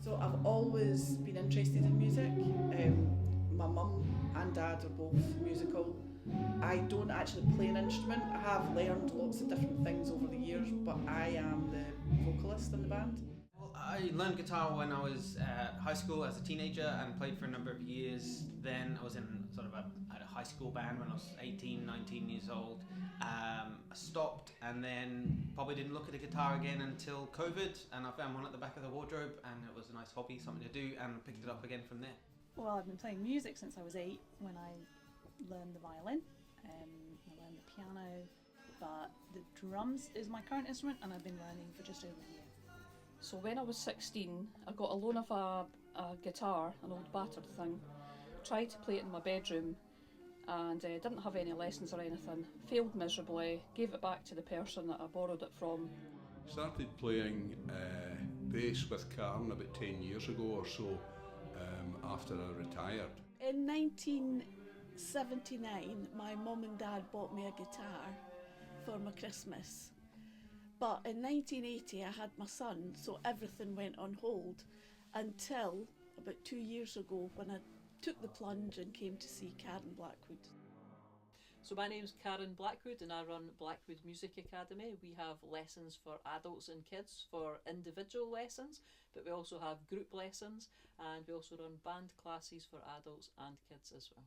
So I've always been interested in music. My mum and dad are both musical. I don't actually play an instrument. I have learned lots of different things over the years, but I am the vocalist in the band. Well, I learned guitar when I was at high school as a teenager and played for a number of years. Then I was in sort of a high school band when I was 18, 19 years old. I stopped and then probably didn't look at a guitar again until COVID, and I found one at the back of the wardrobe and it was a nice hobby, something to do, and picked it up again from there. Well, I've been playing music since I was 8 when I learned the violin. I learned the piano, but the drums is my current instrument and I've been learning for just over a year. So when I was 16, I got a loan of a guitar, an old battered thing, tried to play it in my bedroom and didn't have any lessons or anything, failed miserably, gave it back to the person that I borrowed it from. Started playing bass with Karen about 10 years ago or so, after I retired. In 1979, my mum and dad bought me a guitar for my Christmas. But in 1980 I had my son, so everything went on hold until about 2 years ago when I took the plunge and came to see Karen Blackwood. So my name's Karen Blackwood and I run Blackwood Music Academy. We have lessons for adults and kids for individual lessons, but we also have group lessons, and we also run band classes for adults and kids as well.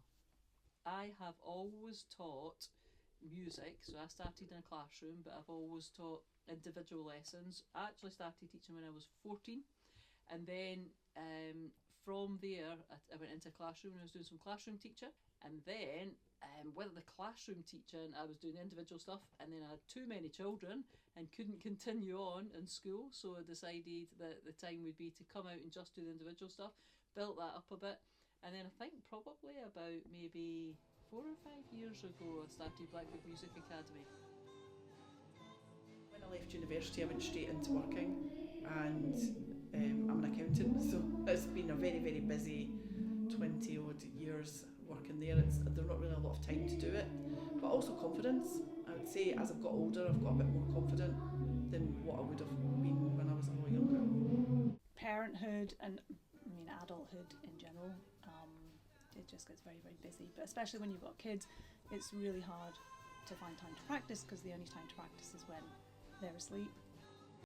I have always taught music, so I started in a classroom, but I've always taught individual lessons. I actually started teaching when I was 14, and then from there I went into a classroom and I was doing some classroom teaching, and then with the classroom teaching I was doing individual stuff, and then I had too many children and couldn't continue on in school, so I decided that the time would be to come out and just do the individual stuff, built that up a bit, and then I think probably about maybe 4 or 5 years ago I started Blackwood Music Academy. When I left university I went straight into working, and I'm an accountant, so it's been a very, very busy 20 odd years working there. There's not really a lot of time to do it, but also confidence. I would say as I've got older I've got a bit more confident than what I would have been when I was a lot younger. Parenthood and adulthood in general, it just gets very, very busy, but especially when you've got kids it's really hard to find time to practice, because the only time to practice is when they're asleep.